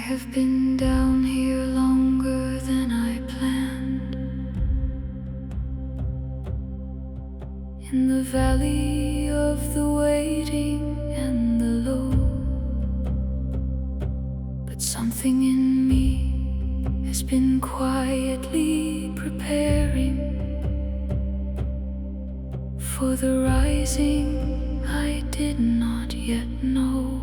have been down here longer than I planned, in the valley of the waiting and the low. But something in me has been quietly preparing for the rising I did not yet know.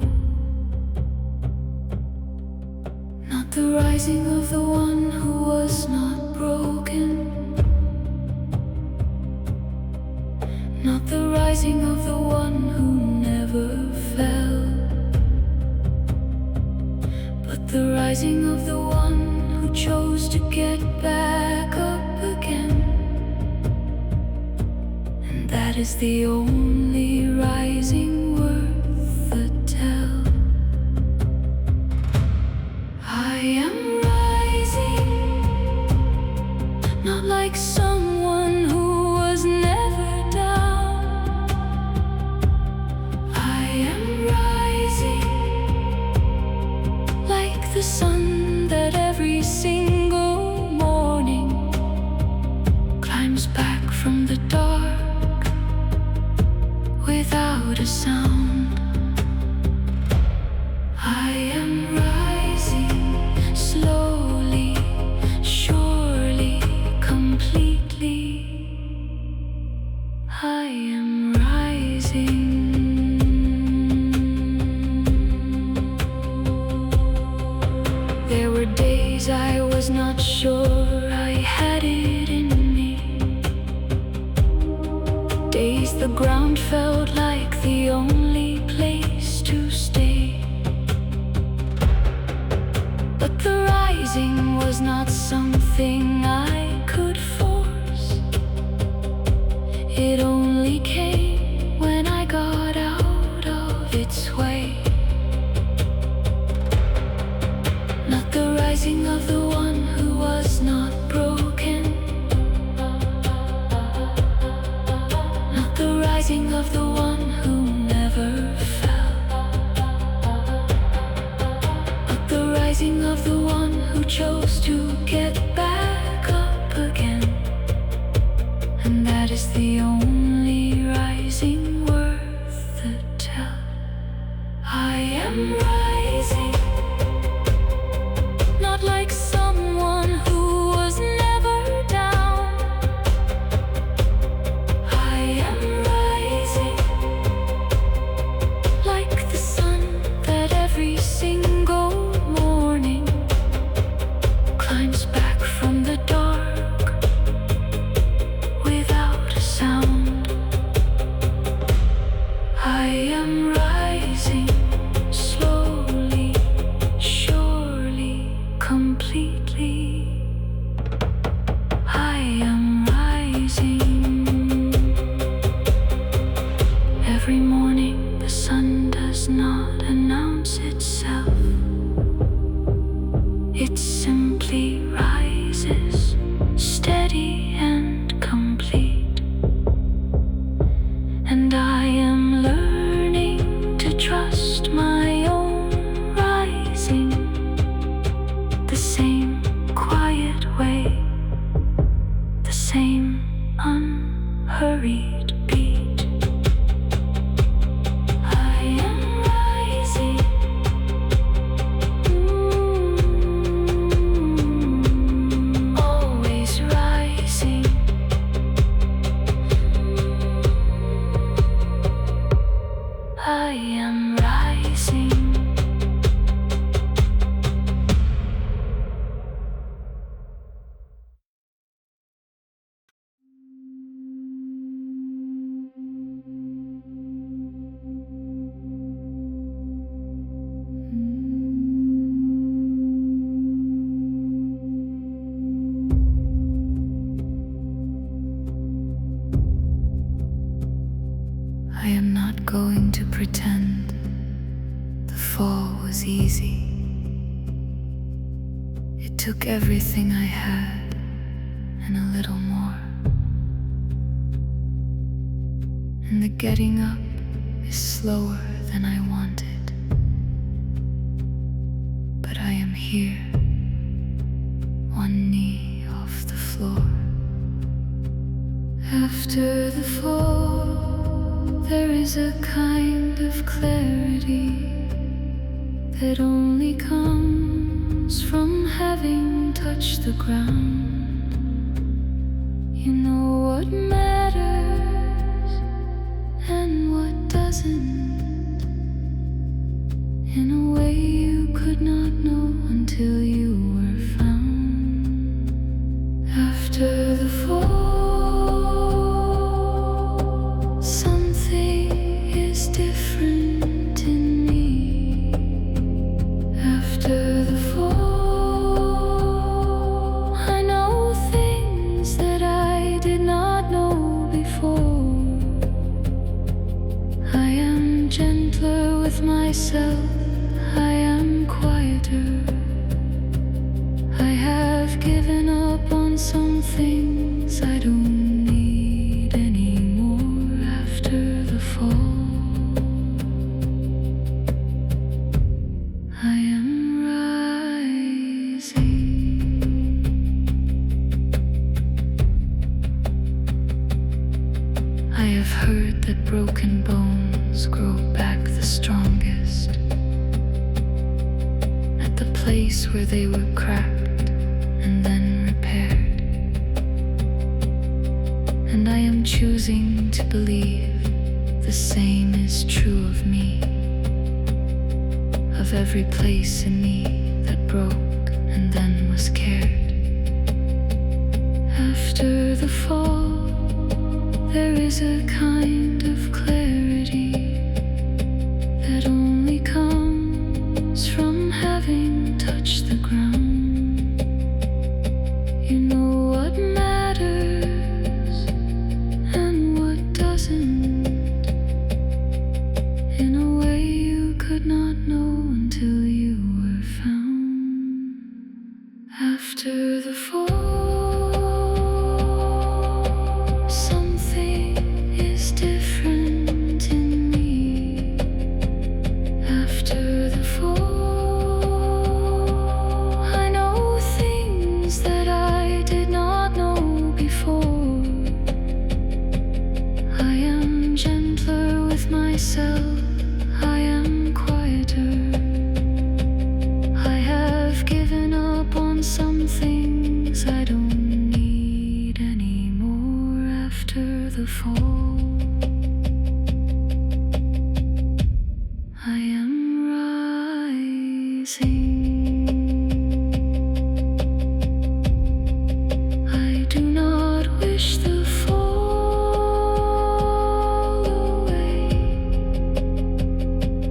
Not the rising of the one who was not broken, not the rising of the one who never fell, but the rising of the one who chose to get back up again. And that is the only rising worth the tell. I am rising, not like someone who was never down. I am rising like the sun that every single morning climbs back from the dark without a sound. I am rising slowly, surely, completely. I am rising. There were days I was not sure I had it in me, days the ground felt like the only place to stay. But the rising was not something I could force. It only came when I got out of its way. Not the rising of the one who was not broken, not the rising of the one who never fell, but the rising of the one who chose to get back up again. And that is the only rising worth the tell. I am rising, not like someone who was never down. I am rising like the sun that every single morning climbs back from the dark without a sound. I am rising slowly, surely, completely. I am rising. Every morning the sun does not announce itself. It simply rises, steady and complete. And I am learning to trust my own rising, the same quiet way, the same unhurried beat. I am rising, always rising. I am rising. I am not going to pretend the fall was easy. It took everything I had and a little more. And the getting up is slower than I wanted. But I am here. here, one knee off the floor. After the fall, there is a kind of clarity that only comes from having touched the ground. You know what matters and what doesn't, in a way you could not know until you were found. After the fall, something is different in me. After the fall, I know things that I did not know before. I am gentler with myself, I am quieter. I have given up on some things I don't need anymore. After the fall, I am rising. I have heard that broken bones grow back the strongest at the place where they were cracked and then repaired. And I am choosing to believe the same is true of me, of every place in me that broke and then was cared. After the fall, there is a kind of clarity that only comes from having touched the ground. You know what matters and what doesn't, in a way you could not know until you were found. After the fall, something is different in me. After the fall, I know things that I did not know before. I am gentler with myself, I am quieter. I have given up on some things I don't need anymore. After the fall, I am rising. I do not wish the fall away.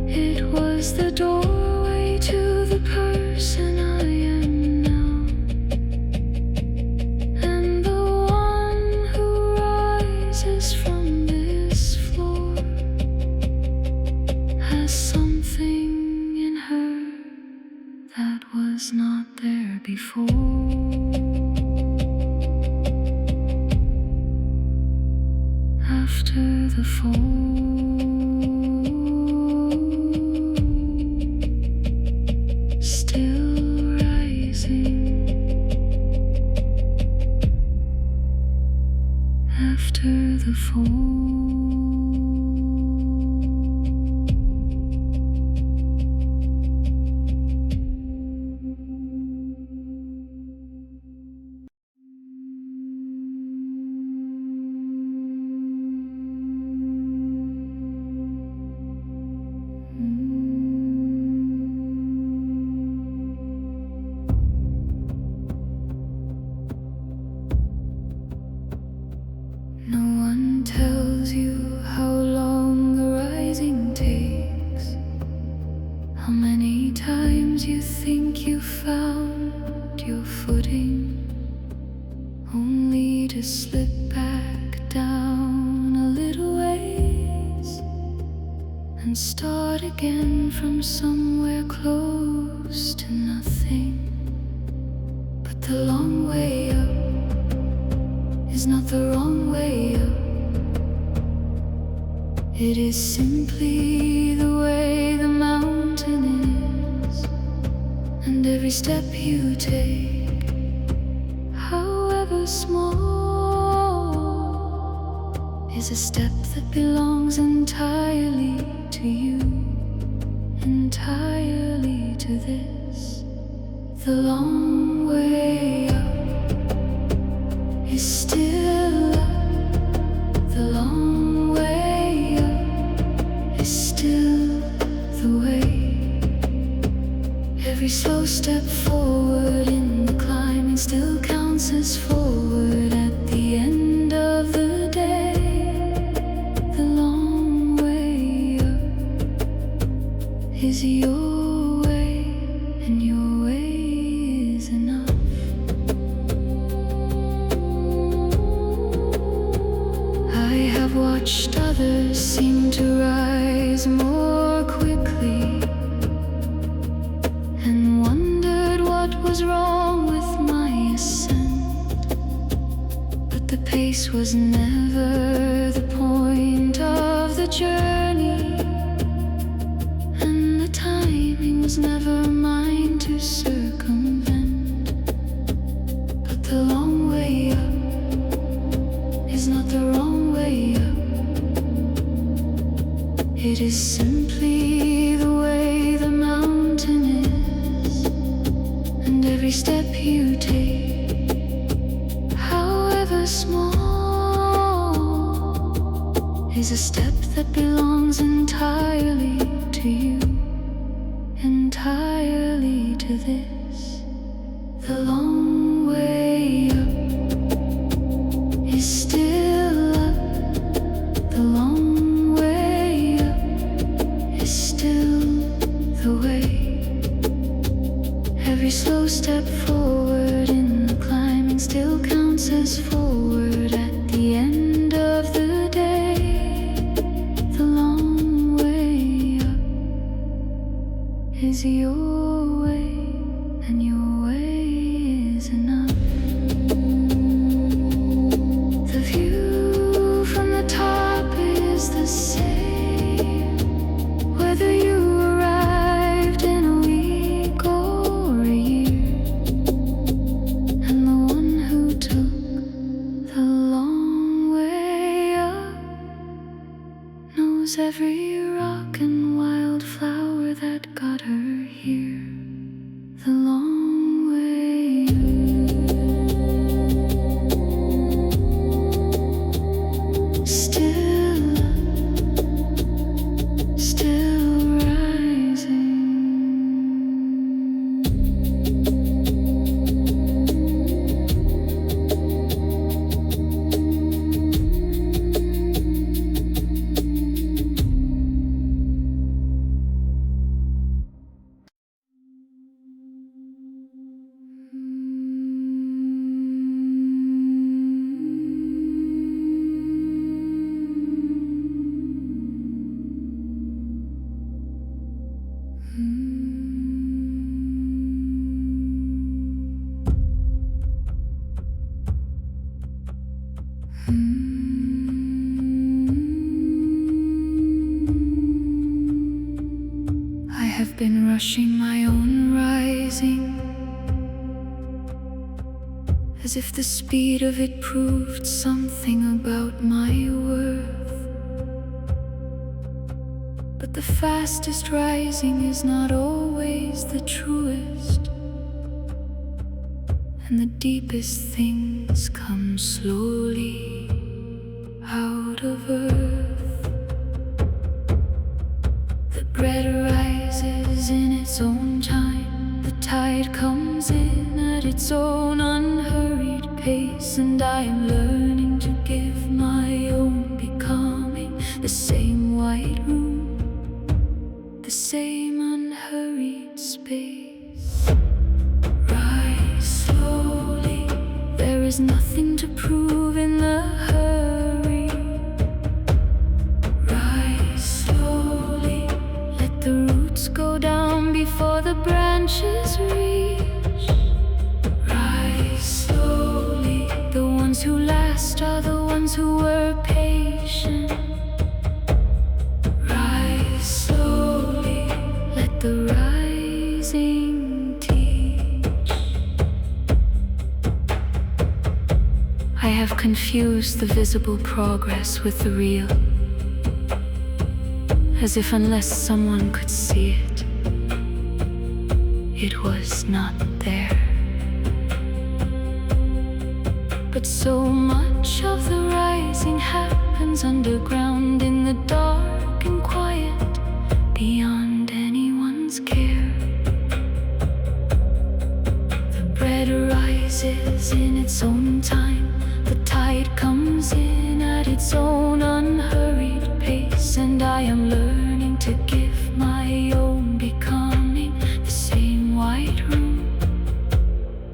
It was the doorway to the person I am now, and the one who rises from this floor has something in her that was not there before. After the fall, still rising. After the fall, no one tells you how long the rising takes, how many times you think you found your footing, only to slip back down a little ways and start again from somewhere close to nothing. But the long way up is not the wrong way up. It is simply the way the mountain is, and And every step you take, however small, is a step that belongs entirely to you, entirely to this. The long way up is still up. The long way up is still the way. Every slow step forward in the climbing still counts as forward at the end of the day. The long way up is your way, and your way is enough. I have watched others seem to rise more quickly, and wondered what was wrong with my ascent. But the pace was never the point of the journey, and the timing was never mine to circumvent. But the long way up is not the wrong way up. It is simply the way the mountain is. And every step you take, however small, is a step that belongs entirely to you, entirely to this. The long way up is still up. The long way up is still the way. Every slow step forward in the climbing still counts as forward at the end of the day. The long way up is your way, and your way is enough. The view from the top is the same, whether you arrived in a week or a year. And the one who took the long way up knows every rock and wildflower that got her here. The long way up, still rising. I have been rushing my own rising, as if the speed of it proved something about my worth. But the fastest rising is not always the truest, and the deepest things come slowly out of earth. The bread rises in its own time, the tide comes in at its own unhurried pace, and I am learning to give my own becoming the same white room, the same unhurried space. Rise slowly, there is nothing to prove in the hurry. Rise slowly, let the roots go down before the branches reach. Rise slowly, the ones who last are the ones who were patient. Rise slowly, let the rising teach. confuse the visible progress with the real, as if unless someone could see it, it was not there. But so much of the rising happens underground, in the dark and quiet, beyond anyone's care. The bread rises in its own time, the tide comes in at its own unhurried pace, and I am learning to give my own becoming the same white room,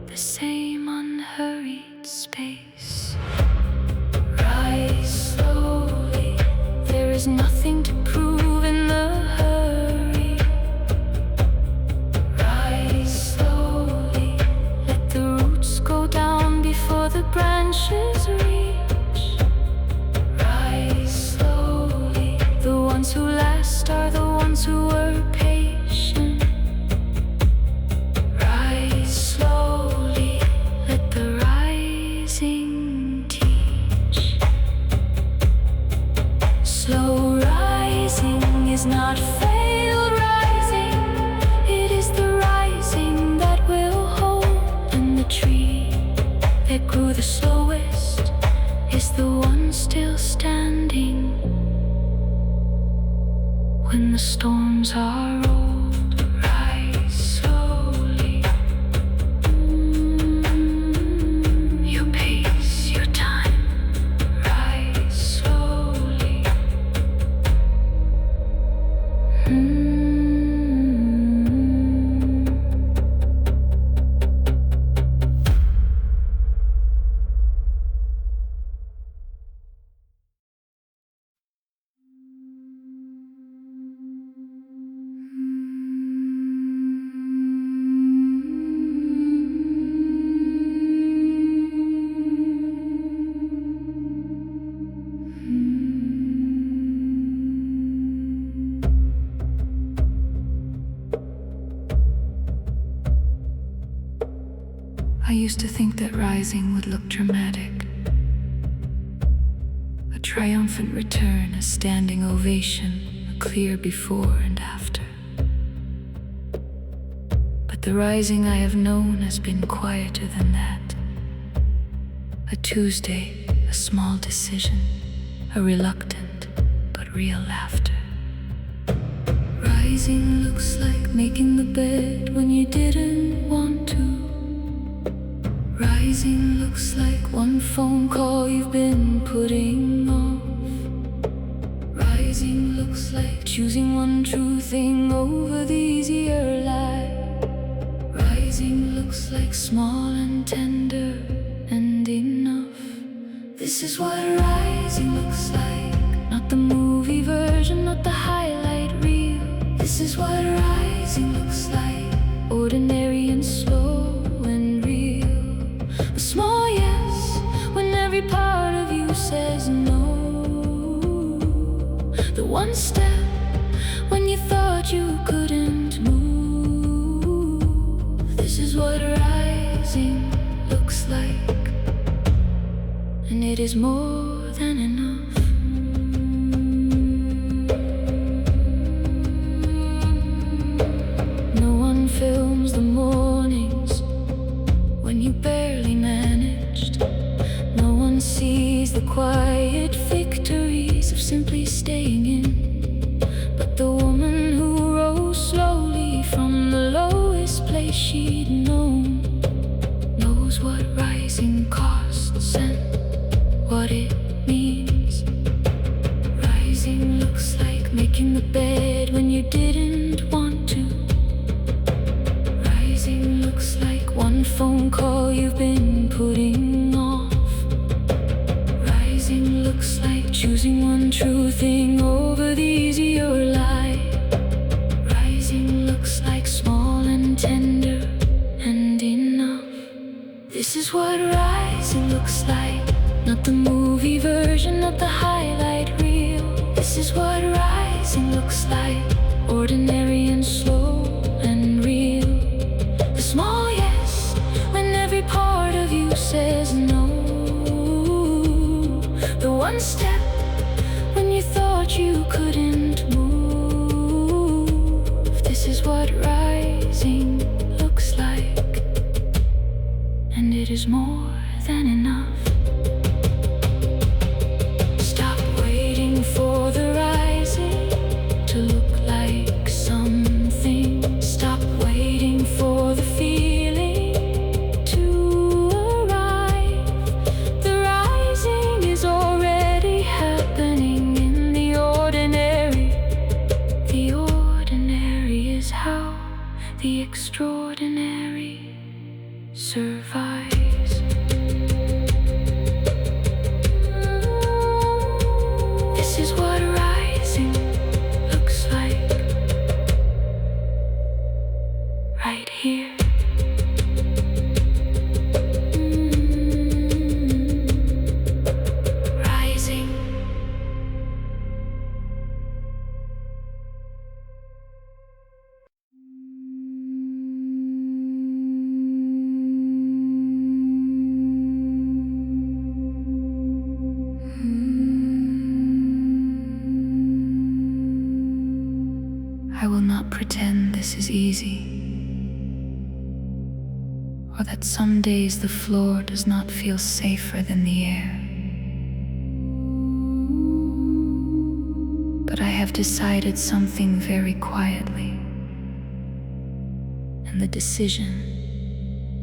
the same unhurried space. Rise slowly, there is nothing to prove in the hurry. Rise slowly, let the roots go down before the branches reach. Rise slowly, the ones who last are the ones who were patient. Rise slowly, let the rising teach. Slow rising is not failed rising, it is the rising that will hold. And the tree that grew the slowest is the one still standing when the storms are old. Rise slowly, your pace, your time. Rise slowly. I used to think that rising would look dramatic, a triumphant return, a standing ovation, a clear before and after. But the rising I have known has been quieter than that. A Tuesday, a small decision, a reluctant but real laughter. Rising looks like making the bed when you didn't want to. Rising looks like one phone call you've been putting off. Rising looks like choosing one true thing over the easier lie. Rising looks like small and tender and enough. This is what rising looks like, not the movie version, not the highlight reel. This is what rising looks like, ordinary and slow and real. A small yes when every part of you says no. The one step when you thought you couldn't move. This is what rising looks like, and it is more than enough. No one films the mornings when you barely managed. No one sees the quiet victories of simply staying in. But the woman who rose slowly from the lowest place she'd known knows what rising costs and what it means. Rising looks like making the bed when you didn't want to. Rising looks like one phone call you've been putting off. Rising looks like choosing one true thing over the easier lie. Rising looks like small and tender and enough. This is what rising looks like, not the movie version, not the highlight reel. This is what rising looks like, ordinary and slow and real. The small yes when every part of you says no. one step when you thought you couldn't move. This is what rising looks like, and it is more than enough. Stop waiting for the rising to look like something. Stop waiting for the feeling to arrive. The rising is already happening in the ordinary. The ordinary is how the extraordinary survives. This is what rising looks like, right here. Rising. I will not pretend this is easy, or that some days the floor does not feel safer than the air. But I have decided something very quietly, and the decision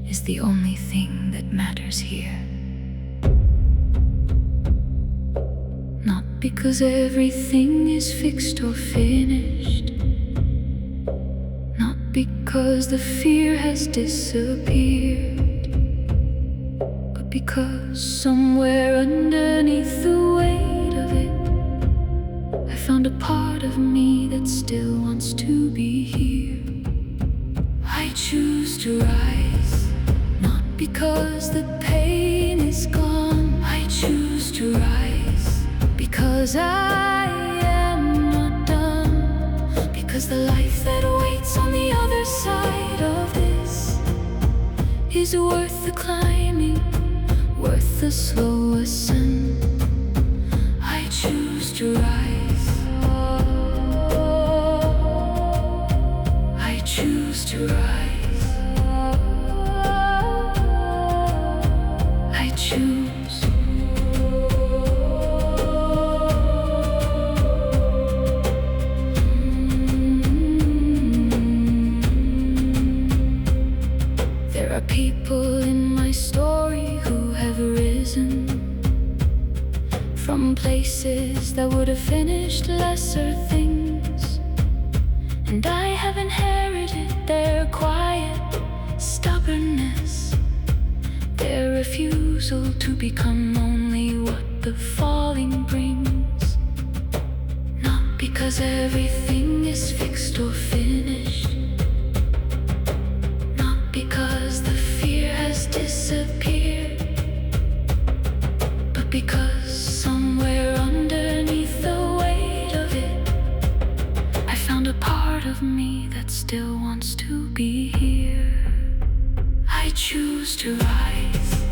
is the only thing that matters here. Not because everything is fixed or finished, because the fear has disappeared, but because somewhere underneath the weight of it, I found a part of me that still wants to be here. I choose to rise, not because the pain is gone. I choose to rise because I am not done, because the life that waits on the other side of this is worth the climbing, worth the slow ascent. I choose to rise. I choose to rise. I choose. People in my story who have risen from places that would have finished lesser things, and I have inherited their quiet stubbornness, their refusal to become only what the falling brings. Not because everything is fixed or finished, because the fear has disappeared, but because somewhere underneath the weight of it, I found a part of me that still wants to be here. I choose to rise,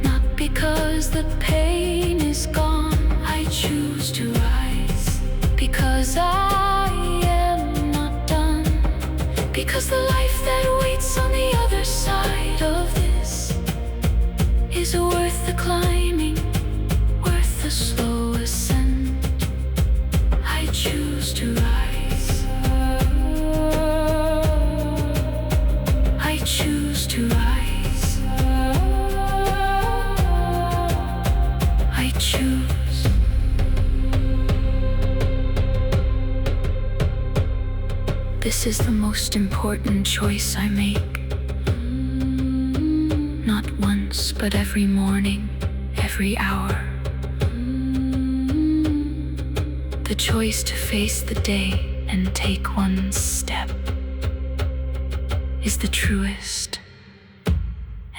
not because the pain is gone. I choose to rise because I am not done, because the life that waits on the other side of this is worth the climbing, worth the slow ascent. I choose to rise. I choose to rise. I choose. This is the most important choice I make. Not once, but every morning, every hour. The choice to face the day and take one step is the truest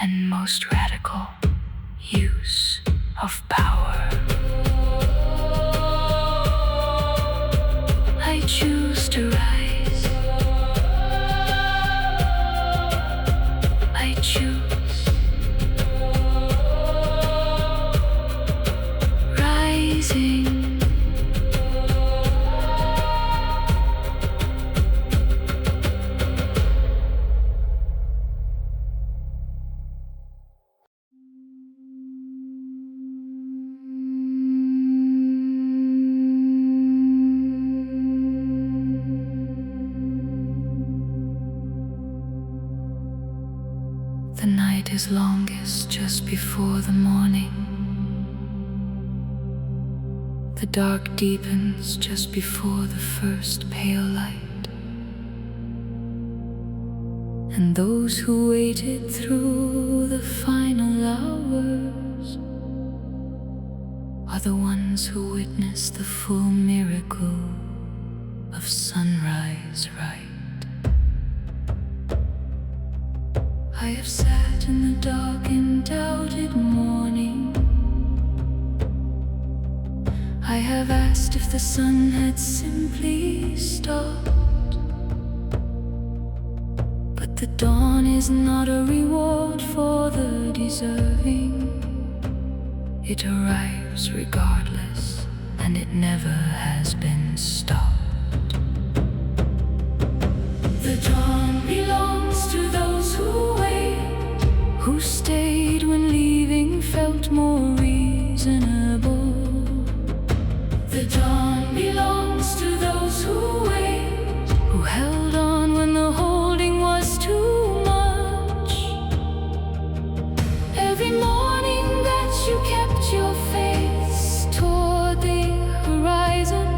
and most radical use of power. I choose to rise. I choose. is longest just before the morning. The dark deepens just before the first pale light. And those who waited through the final hours are the ones who witnessed the full miracle of sunrise right. I have sat in the dark and doubted morning. I have asked if the sun had simply stopped. But the dawn is not a reward for the deserving. It arrives regardless, and it never has been stopped. The dawn belongs to those who wait, who stayed when leaving felt more reasonable. The dawn belongs to those who wait, who held on when the holding was too much. Every morning that you kept your face toward the horizon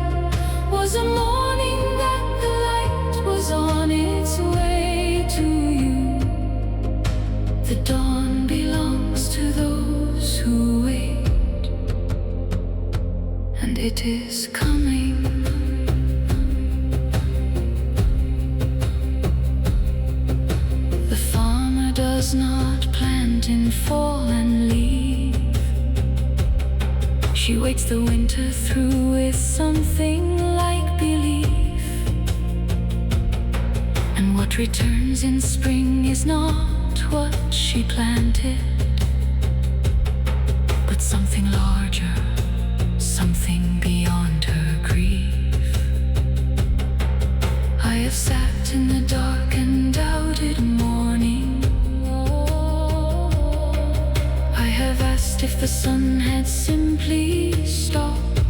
was a morning that the light was on its way to you. The dawn belongs to those who wait, and it is coming. The farmer does not plant in fall and leave. She waits the winter through with something like belief. And what returns in spring is not what she planted, but something larger, something beyond her grief. I have sat in the dark and doubted morning. I have asked if the sun had simply stopped.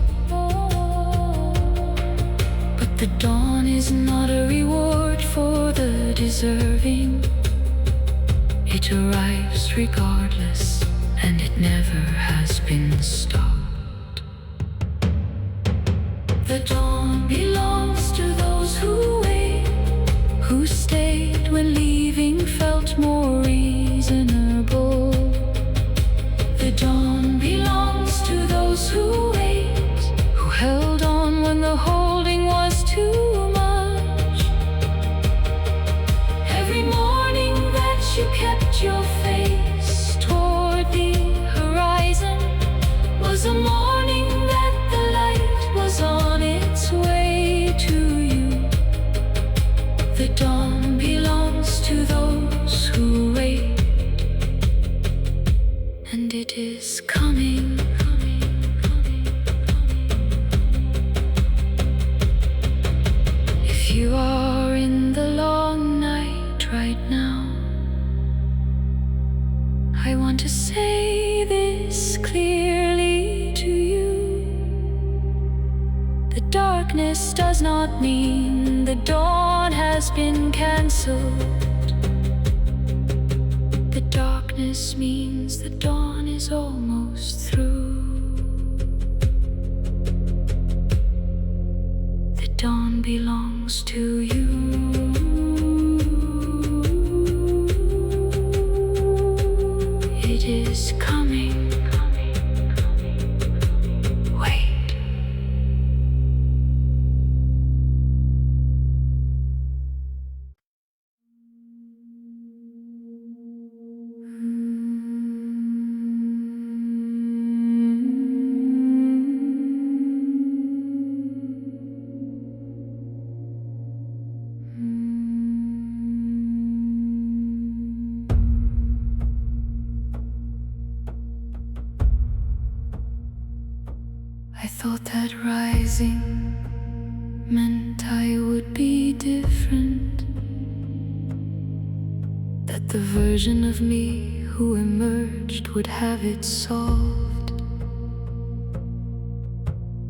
But the dawn is not a reward for the deserving. It arrives regardless, and it never has been stopped. The dawn belongs to those who wait, who stayed when leaving felt more reasonable. The dawn belongs to those who wait, who held on when the holding was too much. Every morning that you kept your face toward the horizon was a morning that the light was on its way to you. The dawn belongs to those who wait, and it is coming. If you are in the long night right now, I want to say this clearly to you. The darkness does not mean the dawn has been cancelled. The darkness means the dawn is almost through. The dawn belongs to you. It is coming. Wait. I thought that rising meant I would be different, that the version of me who emerged would have it solved.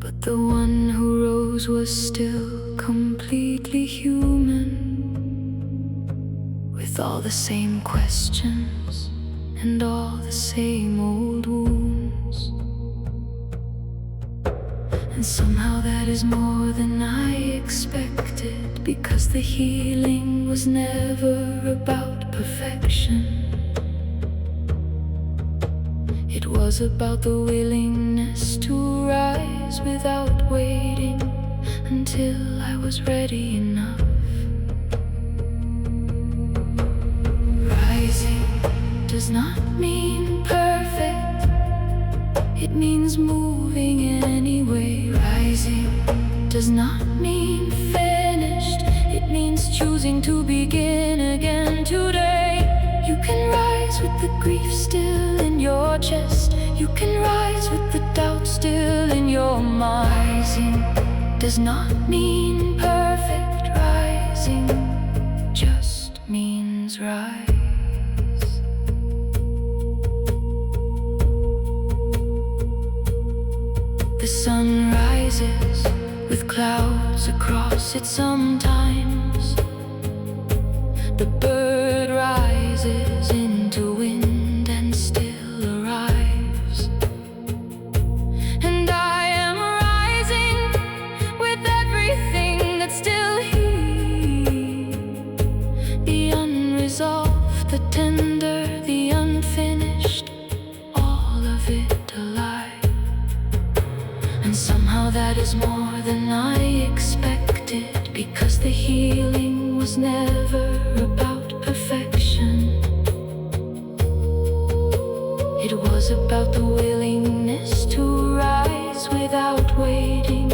But the one who rose was still completely human, with all the same questions and all the same old wounds. And somehow that is more than I expected, because the healing was never about perfection. It was about the willingness to rise without waiting until I was ready enough. Rising does not mean perfect, it means moving anyway. Rising does not mean finished, it means choosing to begin again today. You can rise with the grief still in your chest, you can rise with the doubt still in your mind. Rising does not mean perfect, rising just means rise. The sun rises with clouds across it sometimes. The bird rises into wind and still arrives. And I am rising with everything that's still here, the unresolved, the tender, the unfinished, all of it alive. And somehow that is more than I expected, because the healing was never about perfection. It was about the willingness to rise without waiting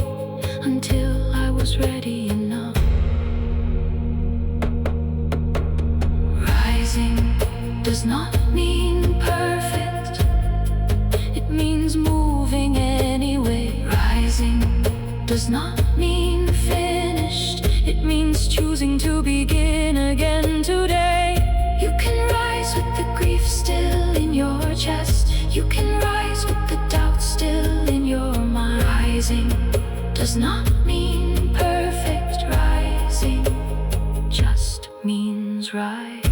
until I was ready enough. Rising does not mean perfect, it means moving anyway. Rising does not mean finished, it means choosing to begin again today. You can rise with the grief still in your chest, you can rise with the doubt still in your mind. Rising does not mean perfect, rising just means rise.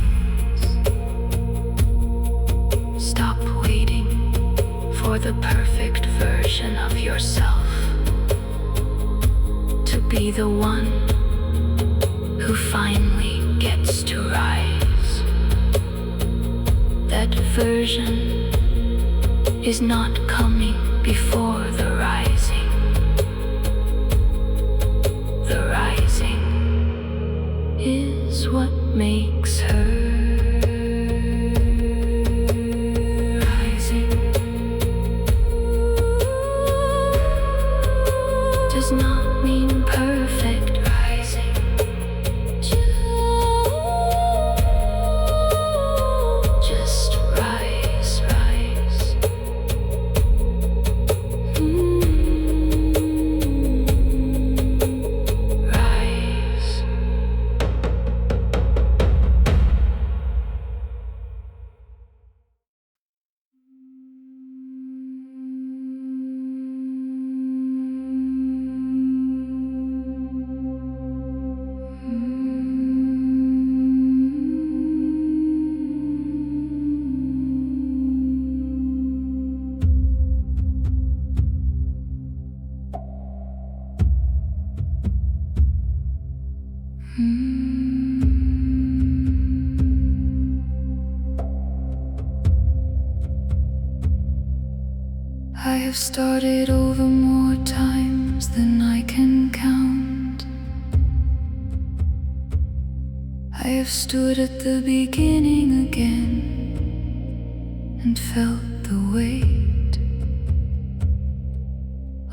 Stop waiting for the perfect version of yourself to be the one who finally gets to rise. That version is not coming before the rising. The rising is what makes her rising. Does not mean perfect, rising just rise, rise. Rise. I have started over more times than I can count. I have stood at the beginning again and felt the weight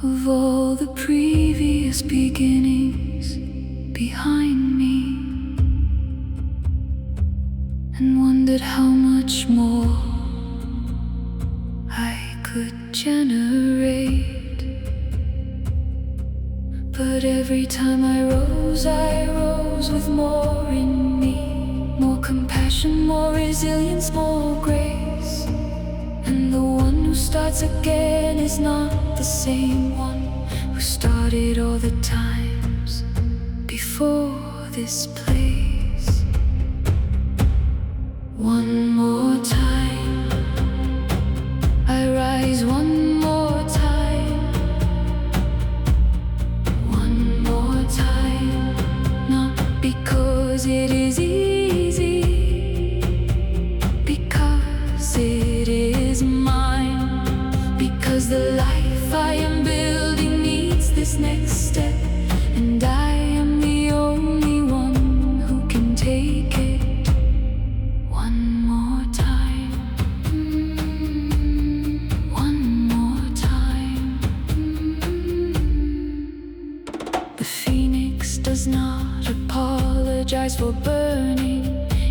of all the previous beginnings behind me, and wondered how much more I could generate. But every time I rose with more in me, more compassion, more resilience, more grace. And the one who starts again is not the same one who started all the times before this place. One more time, because it is easy, because it is mine, because the life I am building needs this next step, and I am the only one who can take it. One more time, one more time. The phoenix does not apologize for burning.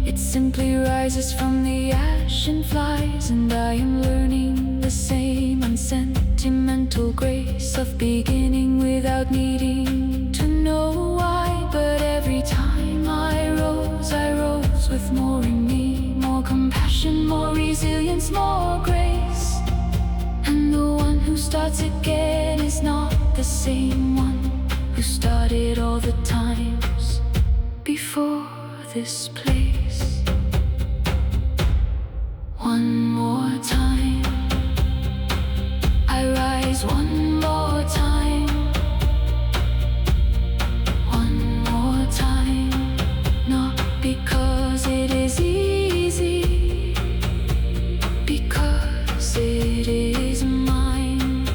It simply rises from the ash and flies, and I am learning the same unsentimental grace of beginning without needing to know why. But every time I rose with more in me, more compassion, more resilience, more grace. And the one who starts again is not the same one who started all the times before this place. One more time, I rise one more time. One more time, not because it is easy, because it is mine,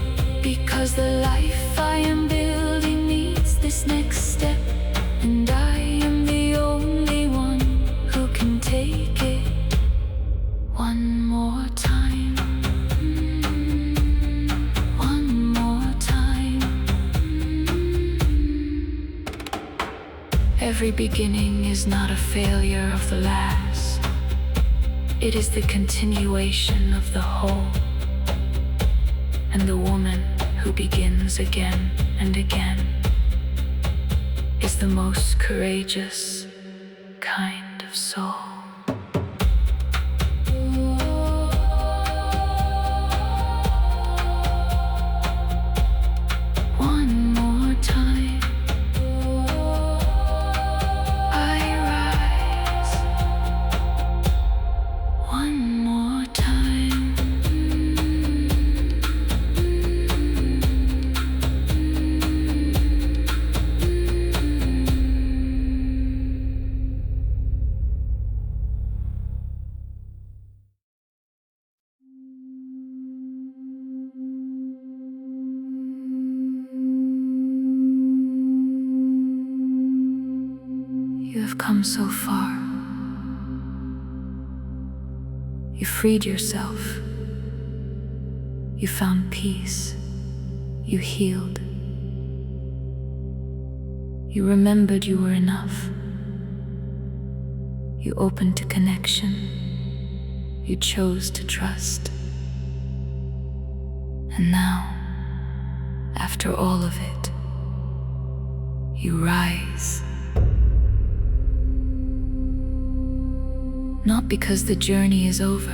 because the life I am building needs this next step, and I am the only one who can take it. One more time, one more time. Every beginning is not a failure of the last. It is the continuation of the whole. And the woman who begins again and again is the most courageous kind of soul. One more time, I rise. One more time. You have come so far. You freed yourself. You found peace. You healed. You remembered you were enough. You opened to connection. You chose to trust. And now, after all of it, you rise. Not because the journey is over,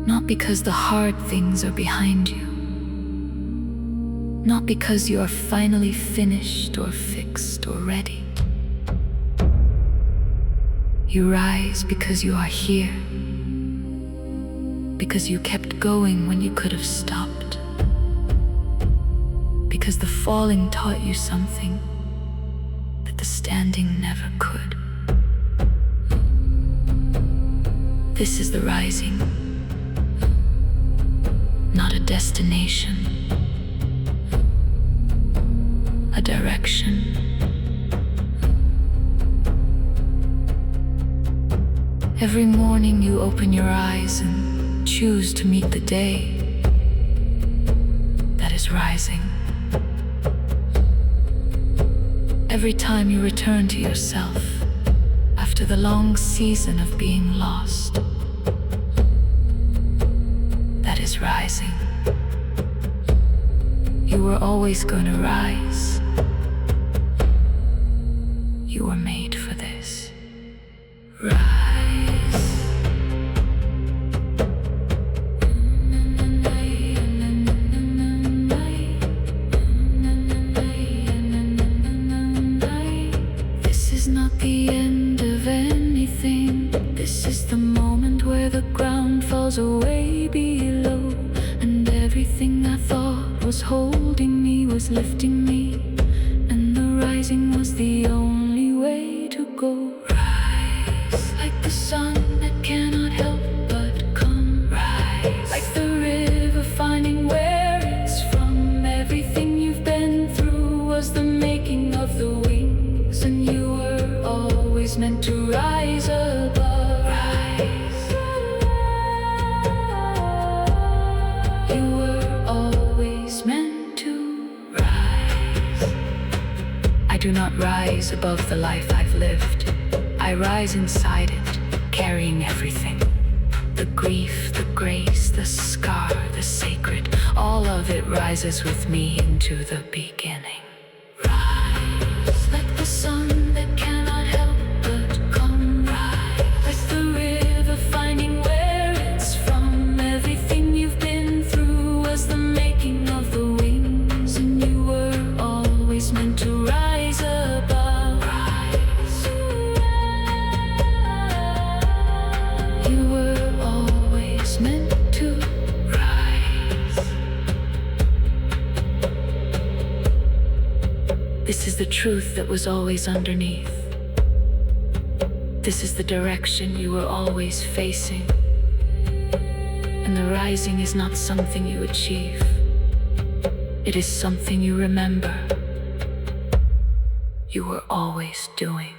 not because the hard things are behind you, not because you are finally finished or fixed or ready. You rise because you are here, because you kept going when you could have stopped, because the falling taught you something that the standing never could. This is the rising, not a destination, a direction. Every morning you open your eyes and choose to meet the day that is rising. Every time you return to yourself after the long season of being lost, that is rising. You were always going to rise. You were made for this. Rise. This is not the end of anything. This is the moment where the ground falls away below, and everything I thought was holding me was lifting me, and the rising was the only way to do not rise above the life I've lived. I rise inside it, carrying everything. The grief, the grace, the scar, the sacred, all of it rises with me into the beginning. Rise like the sun that cannot help but come. Rise like the river finding where it's from. Everything you've been through was the making of the wings, and you were always meant to rise above. Rise. You were always meant to rise. This is the truth that was always underneath. This is the direction you were always facing. And the rising is not something you achieve. It is something you remember. You were always doing.